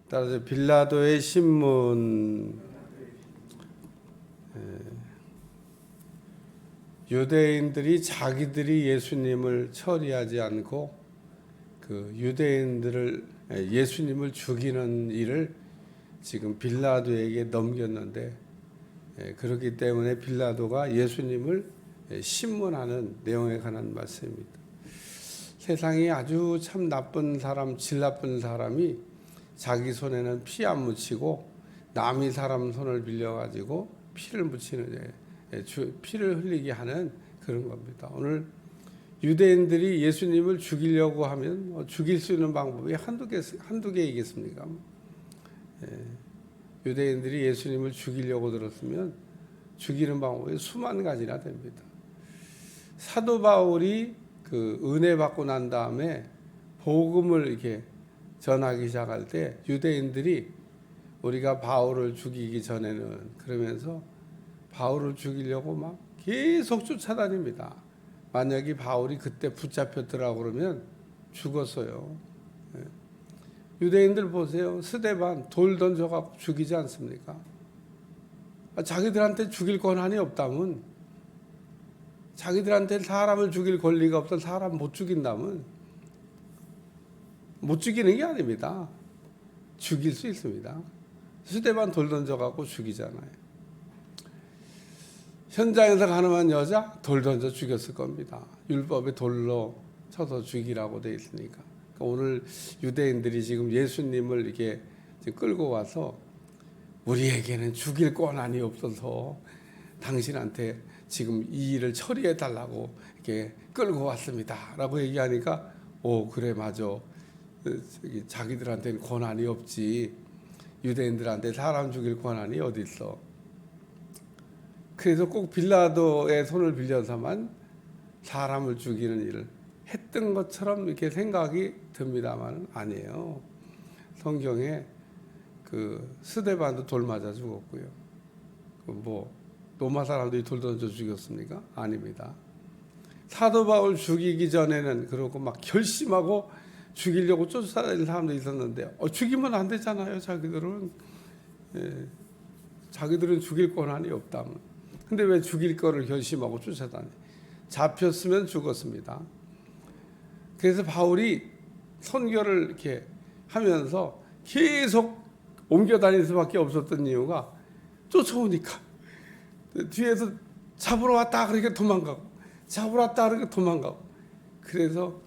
따라서 빌라도의 신문, 유대인들이 자기들이 예수님을 처리하지 않고 그 유대인들을 예수님을 죽이는 일을 지금 빌라도에게 넘겼는데, 그렇기 때문에 빌라도가 예수님을 신문하는 내용에 관한 말씀입니다. 세상에 아주 참 나쁜 사람, 질 나쁜 사람이 자기 손에는 피 안 묻히고 남이 사람 손을 빌려가지고 피를 묻히는, 피를 흘리게 하는 그런 겁니다. 오늘 유대인들이 예수님을 죽이려고 하면 죽일 수 있는 방법이 한두 개이겠습니까? 유대인들이 예수님을 죽이려고 들었으면 죽이는 방법이 수만 가지나 됩니다. 사도 바울이 그 은혜 받고 난 다음에 복음을 이렇게 전하기 시작할 때 유대인들이 우리가 바울을 죽이기 전에는 그러면서 바울을 죽이려고 막 계속 쫓아다닙니다. 만약에 바울이 그때 붙잡혔더라고 그러면 죽었어요. 유대인들 보세요. 스데반 돌 던져갖고 죽이지 않습니까? 자기들한테 죽일 권한이 없다면, 자기들한테 사람을 죽일 권리가 없어 사람 못 죽인다면 못 죽이는 게 아닙니다. 죽일 수 있습니다. 스데반 돌 던져갖고 죽이잖아요. 현장에서 가늠한 여자 돌 던져 죽였을 겁니다. 율법에 돌로 쳐서 죽이라고 돼 있으니까. 그러니까 오늘 유대인들이 지금 예수님을 이렇게 끌고 와서 우리에게는 죽일 권한이 없어서 당신한테 지금 이 일을 처리해 달라고 이렇게 끌고 왔습니다라고 얘기하니까, 오 그래 맞아, 자기들한테는 권한이 없지, 유대인들한테 사람 죽일 권한이 어디 있어. 그래서 꼭 빌라도의 손을 빌려서만 사람을 죽이는 일을 했던 것처럼 이렇게 생각이 듭니다만 아니에요. 성경에 그 스데반도 돌 맞아 죽었고요. 뭐 로마 사람들이 돌 던져 죽였습니까? 아닙니다. 사도 바울 죽이기 전에는 그러고 막 결심하고 죽이려고 쫓아다니는 사람도 있었는데, 죽이면 안 되잖아요. 자기들은 자기들은 죽일 권한이 없다면. 근데 왜 죽일 거를 결심하고 쫓아다니? 잡혔으면 죽었습니다. 그래서 바울이 선교를 이렇게 하면서 계속 옮겨 다닐 수밖에 없었던 이유가 쫓아오니까. 뒤에서 잡으러 왔다 그러니까 도망가고, 잡으러 왔다 그러니까 도망가고. 그래서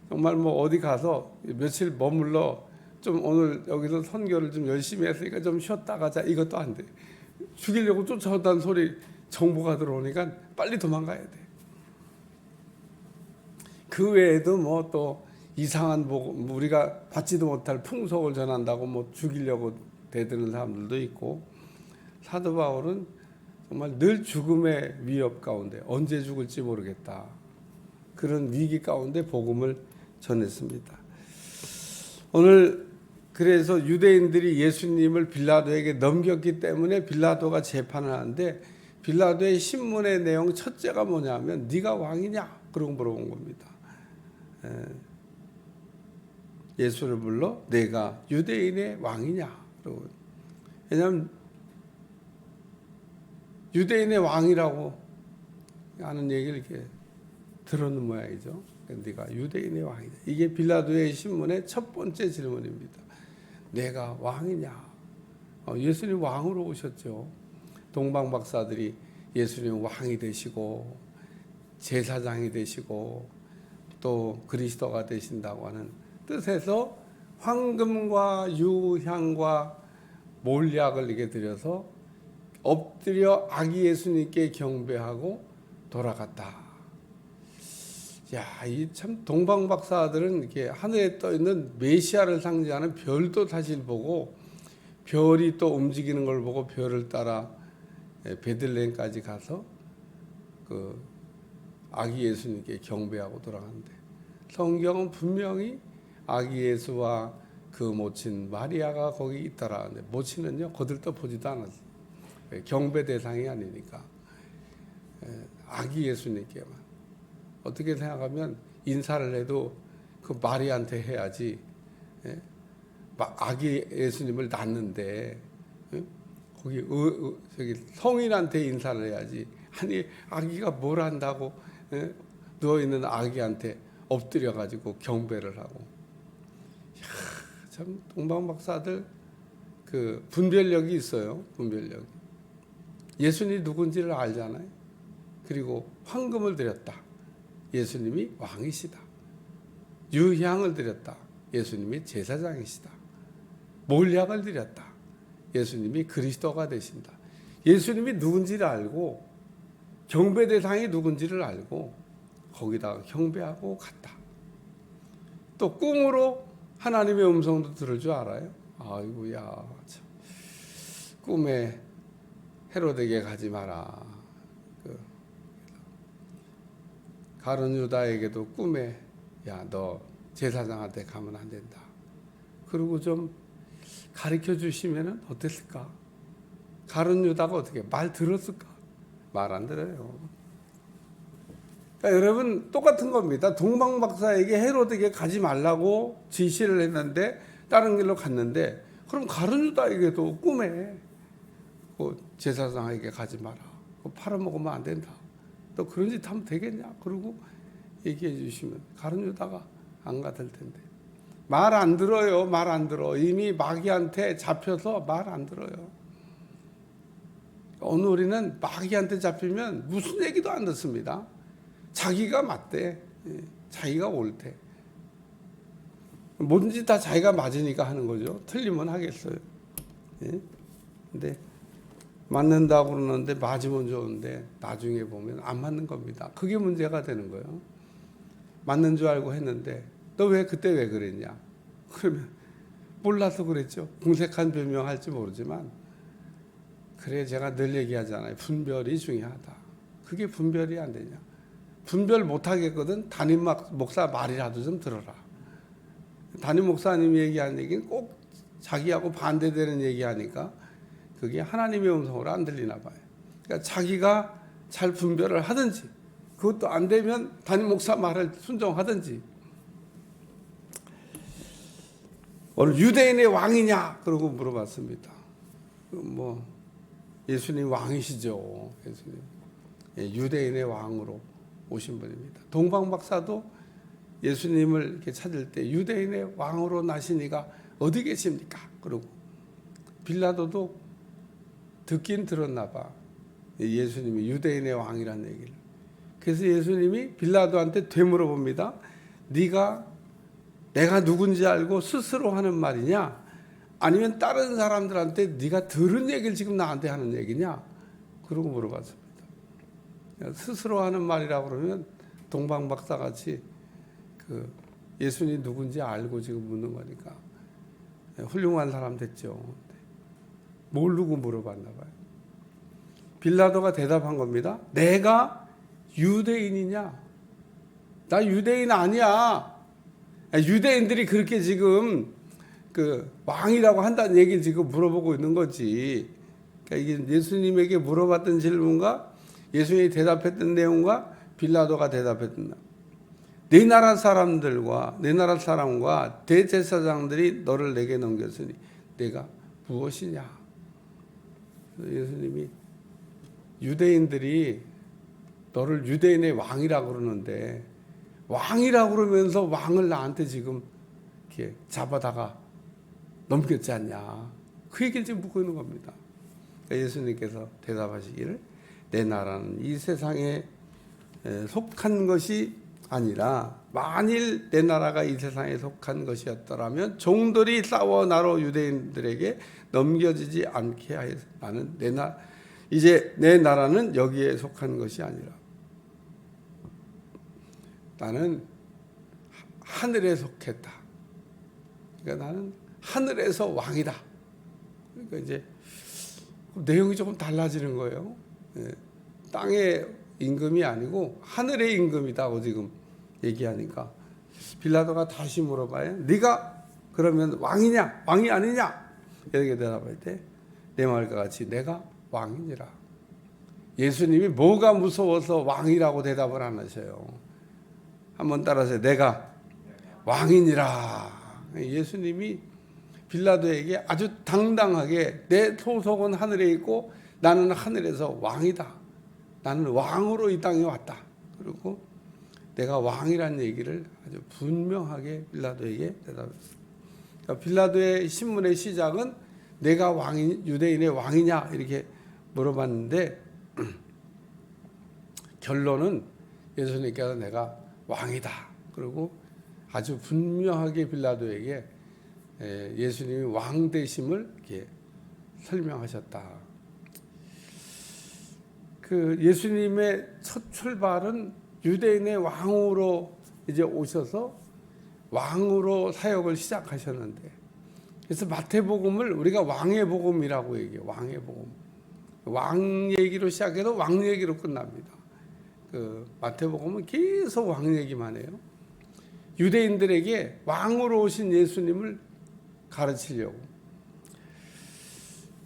정말 뭐 어디 가서 며칠 머물러 좀 오늘 여기서 선교를 좀 열심히 했으니까 좀 쉬었다 가자, 이것도 안 돼. 죽이려고 쫓아온다는 소리 정보가 들어오니까 빨리 도망가야 돼. 그 외에도 뭐 또 이상한 복음, 우리가 받지도 못할 풍속을 전한다고 뭐 죽이려고 대드는 사람들도 있고, 사도 바울은 정말 늘 죽음의 위협 가운데 언제 죽을지 모르겠다, 그런 위기 가운데 복음을 전했습니다. 오늘 그래서 유대인들이 예수님을 빌라도에게 넘겼기 때문에 빌라도가 재판을 하는데, 빌라도의 신문의 내용 첫째가 뭐냐면 네가 왕이냐? 그러고 물어본 겁니다. 예수를 불러 내가 유대인의 왕이냐? 그러고. 왜냐하면 유대인의 왕이라고 하는 얘기를 이렇게 들었는 모양이죠. 네가 유대인의 왕이냐? 이게 빌라도의 신문의 첫 번째 질문입니다. 내가 왕이냐? 예수님 왕으로 오셨죠. 동방 박사들이 예수님 왕이 되시고 제사장이 되시고 또 그리스도가 되신다고 하는 뜻에서 황금과 유향과 몰약을 이렇게 드려서 엎드려 아기 예수님께 경배하고 돌아갔다. 야, 이 참 동방 박사들은 이렇게 하늘에 떠 있는 메시아를 상징하는 별도 사실 보고, 별이 또 움직이는 걸 보고 별을 따라 베들레헴까지 가서 그 아기 예수님께 경배하고 돌아간대. 성경은 분명히 아기 예수와 그 모친 마리아가 거기 있더라. 모친은요 거들떠 보지도 않았어요. 경배 대상이 아니니까. 아기 예수님께만. 어떻게 생각하면 인사를 해도 그 마리아한테 해야지, 아기 예수님을 낳는데 거기 저기 성인한테 인사를 해야지. 아니 아기가 뭘 한다고 누워 있는 아기한테 엎드려 가지고 경배를 하고. 참 동방 박사들 그 분별력이 있어요. 분별력. 예수님이 누군지를 알잖아요. 그리고 황금을 드렸다. 예수님이 왕이시다. 유향을 드렸다. 예수님이 제사장이시다. 몰약을 드렸다. 예수님이 그리스도가 되신다. 예수님이 누군지를 알고 경배 대상이 누군지를 알고 거기다가 경배하고 갔다. 또 꿈으로 하나님의 음성도 들을 줄 알아요. 아이고야, 참. 꿈에 헤로데게 가지 마라. 가룟 유다에게도 꿈에 야, 너 제사장한테 가면 안 된다. 그리고 좀 가르쳐 주시면 어땠을까? 가룟 유다가 어떻게 말 들었을까? 말 안 들어요. 그러니까 여러분 똑같은 겁니다. 동방 박사에게 헤로데게 가지 말라고 지시를 했는데 다른 길로 갔는데 그럼 가룟 유다에게도 꿈에 제사장에게 가지 마라. 팔아먹으면 안 된다. 또 그런 짓 하면 되겠냐? 그러고 얘기해 주시면 가룟 유다가 안 가될 텐데. 말 안 들어요. 말 안 들어. 이미 마귀한테 잡혀서 말 안 들어요. 오늘 우리는 마귀한테 잡히면 무슨 얘기도 안 듣습니다. 자기가 맞대. 자기가 옳대. 뭐든지 다 자기가 맞으니까 하는 거죠. 틀리면 하겠어요. 근데 맞는다고 그러는데 맞으면 좋은데 나중에 보면 안 맞는 겁니다. 그게 문제가 되는 거예요. 맞는 줄 알고 했는데 너 왜 그때 왜 그랬냐? 그러면 몰라서 그랬죠. 궁색한 변명할지 모르지만 그래 제가 늘 얘기하잖아요. 분별이 중요하다. 그게 분별이 안 되냐? 분별 못하겠거든. 담임 목사 말이라도 좀 들어라. 담임 목사님이 얘기하는 얘기는 꼭 자기하고 반대되는 얘기하니까 그게 하나님의 음성으로 안 들리나 봐요. 그러니까 자기가 잘 분별을 하든지 그것도 안 되면 담임 목사 말을 순종하든지. 오늘 유대인의 왕이냐? 그러고 물어봤습니다. 뭐 예수님 왕이시죠. 예수님. 유대인의 왕으로 오신 분입니다. 동방 박사도 예수님을 이렇게 찾을 때 유대인의 왕으로 나시니가 어디 계십니까? 그러고 빌라도도 듣긴 들었나 봐. 예수님이 유대인의 왕이라는 얘기를. 그래서 예수님이 빌라도한테 되물어봅니다. 네가 내가 누군지 알고 스스로 하는 말이냐? 아니면 다른 사람들한테 네가 들은 얘기를 지금 나한테 하는 얘기냐? 그러고 물어봤습니다. 스스로 하는 말이라고 그러면 동방 박사 같이 그 예수님이 누군지 알고 지금 묻는 거니까 훌륭한 사람 됐죠. 모르고 물어봤나 봐요. 빌라도가 대답한 겁니다. 내가 유대인이냐? 나 유대인 아니야. 유대인들이 그렇게 지금 그 왕이라고 한다는 얘기를 지금 물어보고 있는 거지. 그러니까 이게 예수님에게 물어봤던 질문과 예수님이 대답했던 내용과 빌라도가 대답했던 내 나라 사람들과 내 나라 사람과 대제사장들이 너를 내게 넘겼으니 내가 무엇이냐? 예수님이 유대인들이 너를 유대인의 왕이라고 그러는데 왕이라고 그러면서 왕을 나한테 지금 이렇게 잡아다가 넘겼지 않냐? 그 얘기를 지금 묻고 있는 겁니다. 그러니까 예수님께서 대답하시기를 내 나라는 이 세상에 속한 것이 아니라 만일 내 나라가 이 세상에 속한 것이었더라면 종들이 싸워 나로 유대인들에게 넘겨지지 않게 하여 나는 이제 내 나라는 여기에 속한 것이 아니라 나는 하늘에 속했다. 그러니까 나는 하늘에서 왕이다. 그러니까 이제 내용이 조금 달라지는 거예요. 땅의 임금이 아니고 하늘의 임금이다고 지금 얘기하니까 빌라도가 다시 물어봐요. 네가 그러면 왕이냐 왕이 아니냐? 이렇게 대답할 때 내 말과 같이 내가 왕이니라. 예수님이 뭐가 무서워서 왕이라고 대답을 안 하셔요. 한번 따라서 내가 왕이니라. 예수님이 빌라도에게 아주 당당하게 내 소속은 하늘에 있고 나는 하늘에서 왕이다. 나는 왕으로 이 땅에 왔다. 그리고 내가 왕이라는 얘기를 아주 분명하게 빌라도에게 대답했습니다. 그러니까 빌라도의 신문의 시작은 내가 왕이 유대인의 왕이냐 이렇게 물어봤는데 결론은 예수님께서 내가 왕이다. 그리고 아주 분명하게 빌라도에게 예수님이 왕 되심을 이렇게 설명하셨다. 그 예수님의 첫 출발은 유대인의 왕으로 이제 오셔서 왕으로 사역을 시작하셨는데, 그래서 마태복음을 우리가 왕의 복음이라고 얘기해요. 왕의 복음. 왕 얘기로 시작해도 왕 얘기로 끝납니다. 그 마태복음은 계속 왕 얘기만 해요. 유대인들에게 왕으로 오신 예수님을 가르치려고.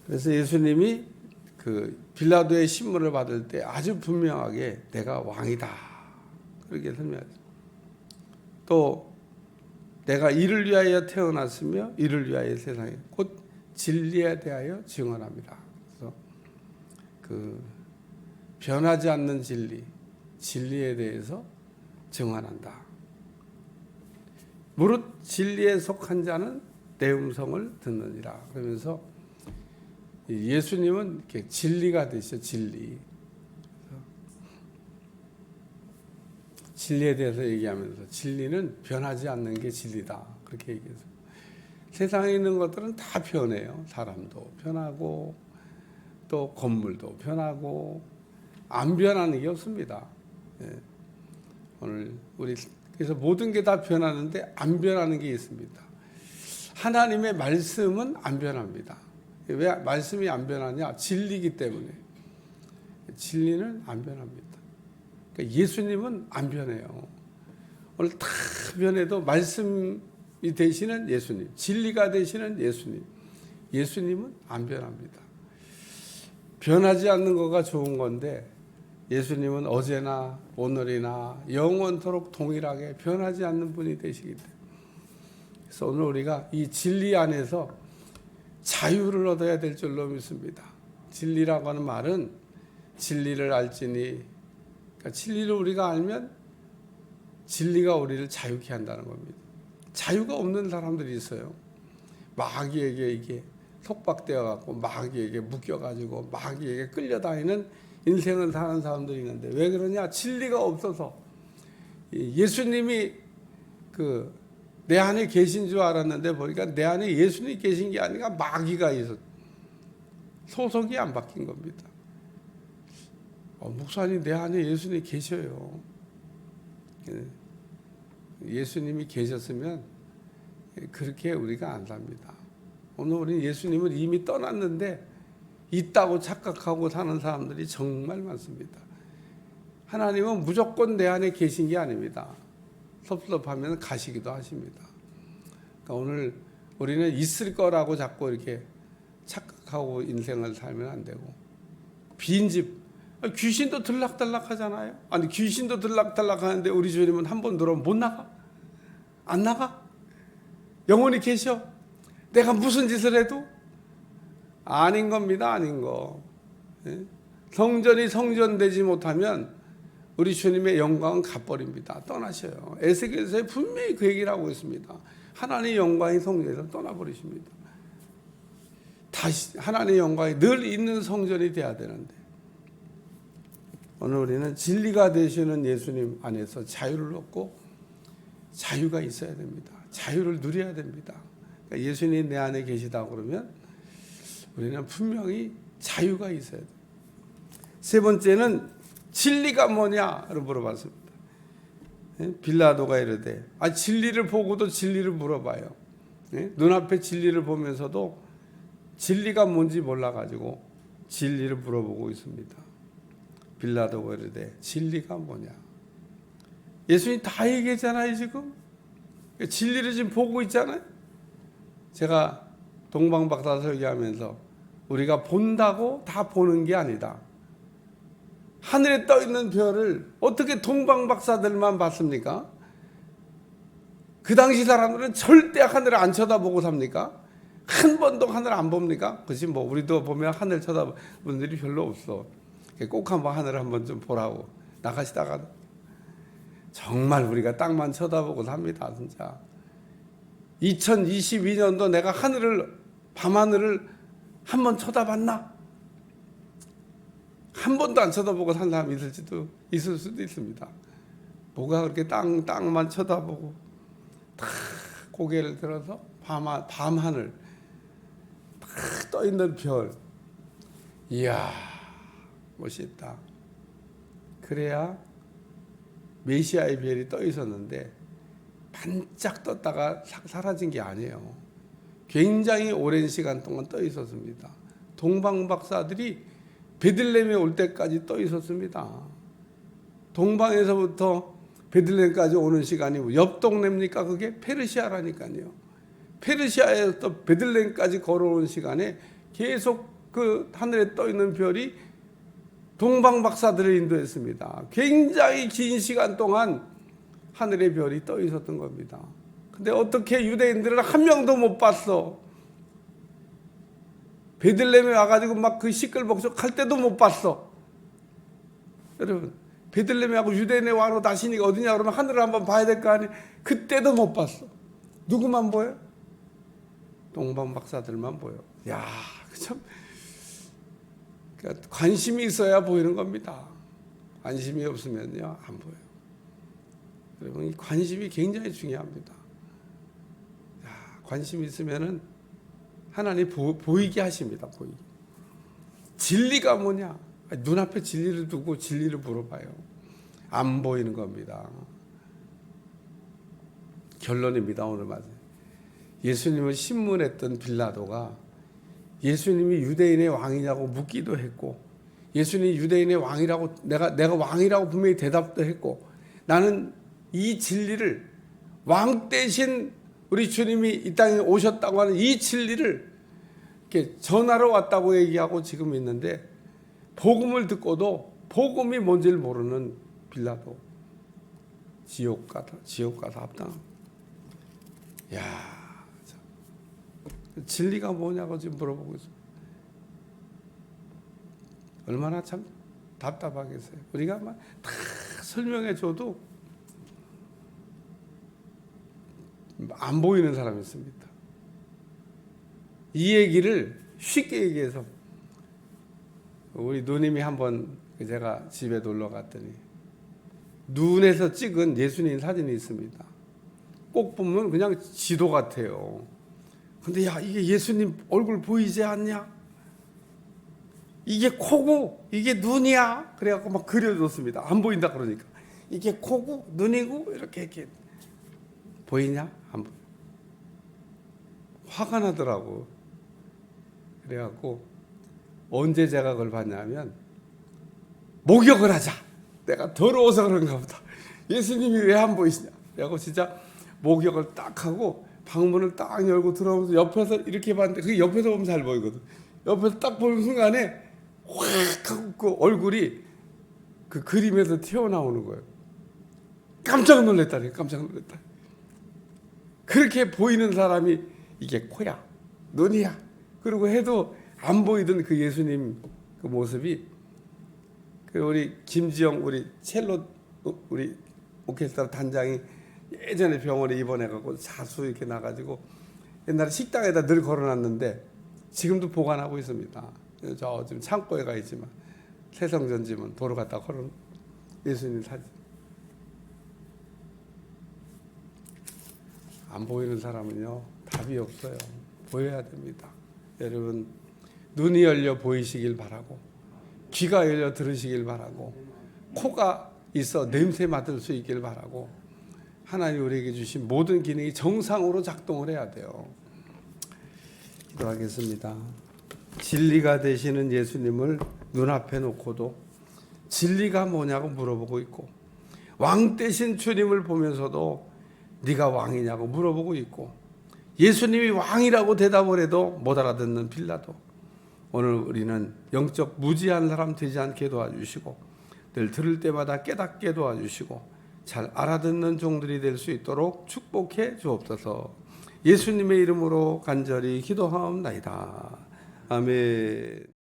그래서 예수님이 그 빌라도의 신문을 받을 때 아주 분명하게 내가 왕이다. 그렇게 설명했어요. 또 내가 이를 위하여 태어났으며 이를 위하여 세상에 곧 진리에 대하여 증언합니다. 그래서 그 변하지 않는 진리에 대해서 증언한다. 무릇 진리에 속한 자는 내 음성을 듣느니라. 그러면서 예수님은 이렇게 진리가 되시죠. 진리에 대해서 얘기하면서 진리는 변하지 않는 게 진리다. 그렇게 얘기해서 세상에 있는 것들은 다 변해요. 사람도 변하고 또 건물도 변하고 안 변하는 게 없습니다. 예. 오늘 우리 그래서 모든 게 다 변하는데 안 변하는 게 있습니다. 하나님의 말씀은 안 변합니다. 왜 말씀이 안 변하냐? 진리이기 때문에. 진리는 안 변합니다. 그러니까 예수님은 안 변해요. 오늘 다 변해도 말씀이 되시는 예수님, 진리가 되시는 예수님, 예수님은 안 변합니다. 변하지 않는 거가 좋은 건데 예수님은 어제나 오늘이나 영원토록 동일하게 변하지 않는 분이 되시기 때문에, 그래서 오늘 우리가 이 진리 안에서 자유를 얻어야 될 줄로 믿습니다. 진리라고 하는 말은 진리를 알지니, 그러니까 진리를 우리가 알면 진리가 우리를 자유케 한다는 겁니다. 자유가 없는 사람들이 있어요. 마귀에게 이게 속박되어 갖고 마귀에게 묶여 가지고 마귀에게 끌려다니는 인생을 사는 사람들이 있는데, 왜 그러냐? 진리가 없어서. 예수님이 내 안에 계신 줄 알았는데 보니까 내 안에 예수님이 계신 게 아니라 마귀가 있어. 소속이 안 바뀐 겁니다. 목사님, 내 안에 예수님이 계셔요. 예수님이 계셨으면 그렇게 우리가 안 삽니다. 오늘 우리는 예수님을 이미 떠났는데 있다고 착각하고 사는 사람들이 정말 많습니다. 하나님은 무조건 내 안에 계신 게 아닙니다. 섭섭하면 가시기도 하십니다. 그러니까 오늘 우리는 있을 거라고 자꾸 이렇게 착각하고 인생을 살면 안 되고, 빈집, 귀신도 들락달락 하잖아요. 아니, 귀신도 들락달락 하는데 우리 주님은 한 번 들어오면 못 나가? 안 나가? 영원히 계셔? 내가 무슨 짓을 해도? 아닌 겁니다. 아닌 거. 성전이 성전되지 못하면 우리 주님의 영광은 가버립니다. 떠나셔요. 에스겔서에 분명히 그 얘기를 하고 있습니다. 하나님의 영광이 성전에서 떠나버리십니다. 다시 하나님의 영광이 늘 있는 성전이 돼야 되는데, 오늘 우리는 진리가 되시는 예수님 안에서 자유를 얻고 자유가 있어야 됩니다. 자유를 누려야 됩니다. 그러니까 예수님이 내 안에 계시다 그러면 우리는 분명히 자유가 있어야 돼요. 세 번째는 진리가 뭐냐를 물어봤습니다. 빌라도가 이르되, 진리를 보고도 진리를 물어봐요. 눈앞에 진리를 보면서도 진리가 뭔지 몰라가지고 진리를 물어보고 있습니다. 빌라도가 이르되 진리가 뭐냐? 예수님 다 얘기했잖아요. 지금 진리를 지금 보고 있잖아요. 제가 동방박사 설교하면서 우리가 본다고 다 보는 게 아니다. 하늘에 떠 있는 별을 어떻게 동방박사들만 봤습니까? 그 당시 사람들은 절대 하늘을 안 쳐다보고 삽니까? 한 번도 하늘 안 봅니까? 그것이 뭐 우리도 보면 하늘 쳐다보는 분들이 별로 없어. 꼭 한번 하늘 한번 좀 보라고 나가시다가 정말 우리가 땅만 쳐다보고 삽니다. 진짜 2022년도 내가 밤하늘을 한번 쳐다봤나? 한 번도 안 쳐다보고 산 사람이 있을 수도 있습니다. 뭐가 그렇게 땅만 쳐다보고 탁 고개를 들어서 밤하늘 탁 떠있는 별, 이야 멋있다. 그래야 메시아의 별이 떠 있었는데 반짝 떴다가 사라진 게 아니에요. 굉장히 오랜 시간 동안 떠 있었습니다. 동방박사들이 베들레헴에 올 때까지 떠 있었습니다. 동방에서부터 베들레헴까지 오는 시간이 옆 동네입니까? 그게 페르시아라니까요. 페르시아에서 베들레헴까지 걸어오는 시간에 계속 그 하늘에 떠 있는 별이 동방박사들을 인도했습니다. 굉장히 긴 시간 동안 하늘의 별이 떠 있었던 겁니다. 근데 어떻게 유대인들은 한 명도 못 봤어? 베들레헴에 와가지고 막 그 시끌벅적할 때도 못 봤어. 여러분, 베들레헴하고 유대인의 왕으로 다시니까 어디냐 그러면 하늘을 한번 봐야 될 거 아니에요. 그때도 못 봤어. 누구만 보여? 동방박사들만 보여. 야, 참 그러니까 관심이 있어야 보이는 겁니다. 관심이 없으면요 안 보여요. 여러분, 이 관심이 굉장히 중요합니다. 야, 관심이 있으면은 하나님 보이게 하십니다. 보이게. 진리가 뭐냐? 눈앞에 진리를 두고 진리를 물어봐요. 안 보이는 겁니다. 결론입니다. 오늘 맞아요. 예수님을 신문했던 빌라도가 예수님이 유대인의 왕이냐고 묻기도 했고, 예수님이 유대인의 왕이라고 내가 왕이라고 분명히 대답도 했고, 나는 이 진리를 왕 대신 우리 주님이 이 땅에 오셨다고 하는 이 진리를 이렇게 전하러 왔다고 얘기하고 지금 있는데, 복음을 듣고도 복음이 뭔지를 모르는 빌라도 지옥 가서 합당합니다. 야, 진리가 뭐냐고 지금 물어보고 있어요. 얼마나 참 답답하겠어요. 우리가 막 다 설명해 줘도 안 보이는 사람이 있습니다. 이 얘기를 쉽게 얘기해서, 우리 누님이 한번 제가 집에 놀러 갔더니 눈에서 찍은 예수님 사진이 있습니다. 꼭 보면 그냥 지도 같아요. 근데 야, 이게 예수님 얼굴 보이지 않냐? 이게 코고 이게 눈이야? 그래갖고 막 그려줬습니다. 안 보인다 그러니까. 이게 코고 눈이고 이렇게 보이냐? 안 보여. 화가 나더라고. 그래갖고 언제 제가 그걸 봤냐면, 목욕을 하자. 내가 더러워서 그런가 보다. 예수님이 왜 안 보이시냐? 그래갖고 진짜 목욕을 딱 하고 방문을 딱 열고 들어오면서 옆에서 이렇게 봤는데, 그게 옆에서 보면 잘 보이거든. 옆에서 딱 보는 순간에 확 하고 그 얼굴이 그 그림에서 튀어나오는 거예요. 깜짝 놀랐다니, 깜짝 놀랐다. 그렇게 보이는 사람이 이게 코야, 눈이야. 그리고 해도 안 보이던 그 예수님 그 모습이, 그 우리 김지영 우리 첼로 우리 오케스트라 단장이 예전에 병원에 입원해갖고 자수 이렇게 나가지고 옛날에 식당에다 늘 걸어놨는데 지금도 보관하고 있습니다. 저 지금 창고에 가 있지만, 세성전지문 도로 갖다 걸어놓은 예수님 사진. 안 보이는 사람은요 답이 없어요. 보여야 됩니다. 여러분, 눈이 열려 보이시길 바라고, 귀가 열려 들으시길 바라고, 코가 있어 냄새 맡을 수 있길 바라고, 하나님 우리에게 주신 모든 기능이 정상으로 작동을 해야 돼요. 기도하겠습니다. 진리가 되시는 예수님을 눈앞에 놓고도 진리가 뭐냐고 물어보고 있고, 왕 되신 주님을 보면서도 네가 왕이냐고 물어보고 있고, 예수님이 왕이라고 대답을 해도 못 알아듣는 빌라도, 오늘 우리는 영적 무지한 사람 되지 않게 도와주시고, 늘 들을 때마다 깨닫게 도와주시고, 잘 알아듣는 종들이 될 수 있도록 축복해 주옵소서. 예수님의 이름으로 간절히 기도하옵나이다. 아멘.